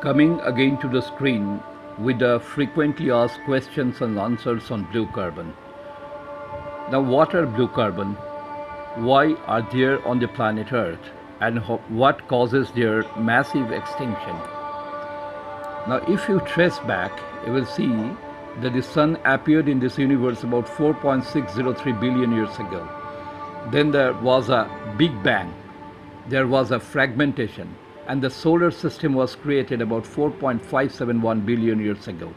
Coming again to the screen with the frequently asked questions and answers on blue carbon. Now, what are blue carbon? Why are they on the planet Earth? And what causes their massive extinction? Now, if you trace back, you will see that the sun appeared in this universe about 4.603 billion years ago. Then there was a Big Bang, there was a fragmentation, and the solar system was created about 4.571 billion years ago.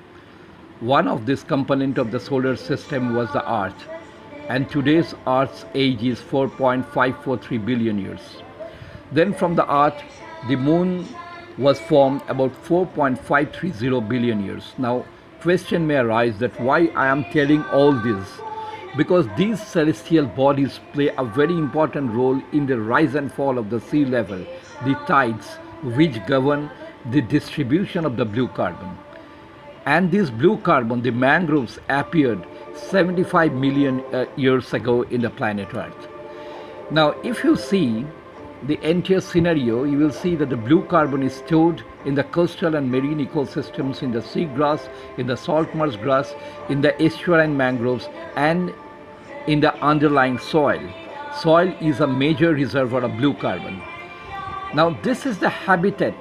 One of this component of the solar system was the Earth, and today's Earth's age is 4.543 billion years. Then from the Earth, the Moon was formed about 4.530 billion years. Now, question may arise that why I am telling all this, because these celestial bodies play a very important role in the rise and fall of the sea level, the tides, which govern the distribution of the blue carbon. And this blue carbon, the mangroves, appeared 75 million years ago in the planet Earth. Now, if you see the entire scenario, you will see that the blue carbon is stored in the coastal and marine ecosystems, in the seagrass, in the salt marsh grass, in the estuarine mangroves, and in the underlying soil. Soil is a major reservoir of blue carbon. Now, this is the habitat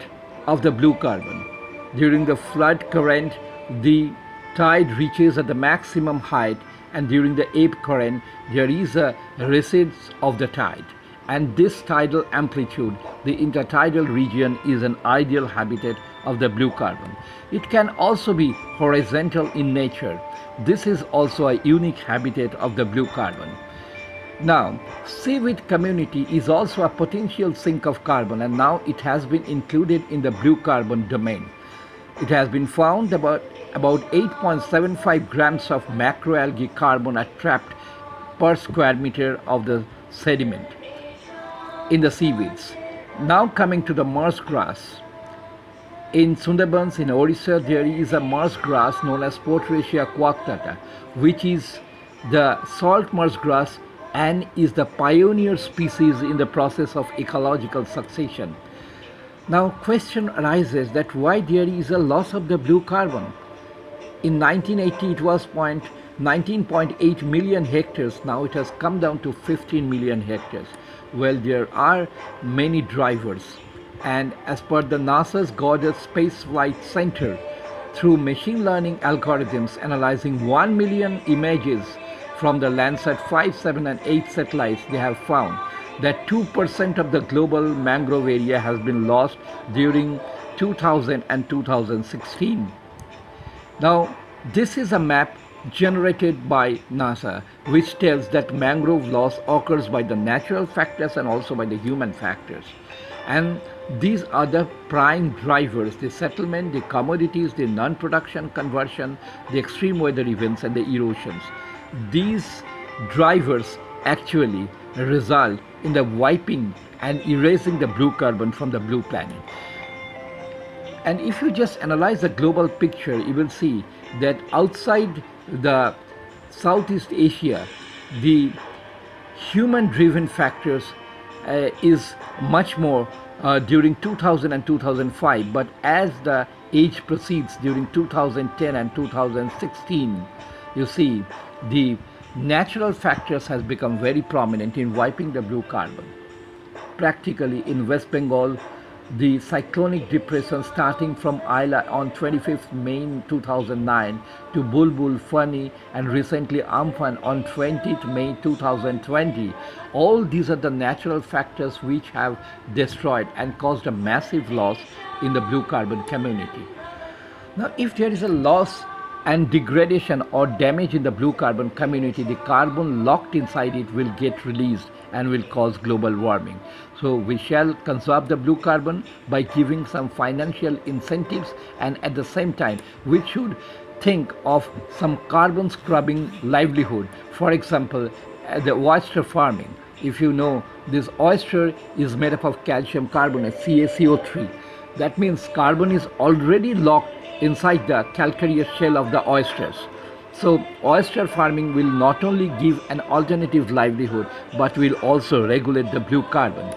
of the blue carbon. During the flood current, the tide reaches at the maximum height, and during the ebb current, there is a recede of the tide. And this tidal amplitude, the intertidal region, is an ideal habitat of the blue carbon. It can also be horizontal in nature. This is also a unique habitat of the blue carbon. Now, seaweed community is also a potential sink of carbon, and now it has been included in the blue carbon domain. It has been found about 8.75 grams of macroalgae carbon are trapped per square meter of the sediment in the seaweeds. Now coming to the marsh grass. In Sundarbans in Orissa, there is a marsh grass known as Porteracia coarctata, which is the salt marsh grass and is the pioneer species in the process of ecological succession. Now question arises that why there is a loss of the blue carbon. In 1980 it was 19.8 million hectares, now it has come down to 15 million hectares. Well, there are many drivers, and as per the NASA's Goddard Space Flight Center, through machine learning algorithms analyzing 1 million images from the Landsat 5, 7 and 8 satellites, they have found that 2% of the global mangrove area has been lost during 2000 and 2016. Now, this is a map generated by NASA, which tells that mangrove loss occurs by the natural factors and also by the human factors. And these are the prime drivers: the settlement, the commodities, the non-production conversion, the extreme weather events and the erosions. These drivers actually result in the wiping and erasing the blue carbon from the blue planet. And if you just analyze the global picture, you will see that outside the Southeast Asia, the human-driven factors is much more during 2000 and 2005, but as the age proceeds during 2010 and 2016, you see the natural factors has become very prominent in wiping the blue carbon. Practically in West Bengal, the cyclonic depression starting from Ayla on 25th May 2009 to Bulbul, Fani and recently Amphan on 20th May 2020. All these are the natural factors which have destroyed and caused a massive loss in the blue carbon community. Now, if there is a loss and degradation or damage in the blue carbon community, the carbon locked inside it will get released and will cause global warming. So we shall conserve the blue carbon by giving some financial incentives, and at the same time we should think of some carbon scrubbing livelihood. For example, the oyster farming. If you know, this oyster is made up of calcium carbonate, CaCO3. That means carbon is already locked inside the calcareous shell of the oysters. So oyster farming will not only give an alternative livelihood, but will also regulate the blue carbon.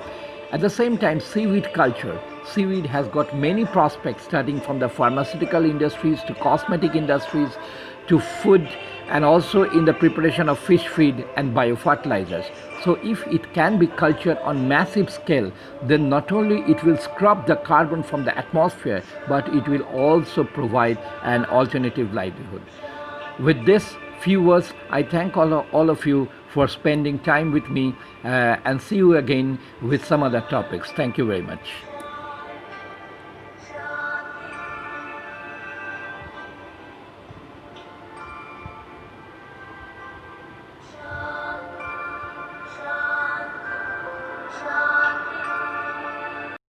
At the same time, seaweed culture. Seaweed has got many prospects starting from the pharmaceutical industries to cosmetic industries to food and also in the preparation of fish feed and biofertilizers. So if it can be cultured on massive scale, then not only it will scrub the carbon from the atmosphere, but it will also provide an alternative livelihood. With this few words, I thank all of you for spending time with me and see you again with some other topics. Thank you very much.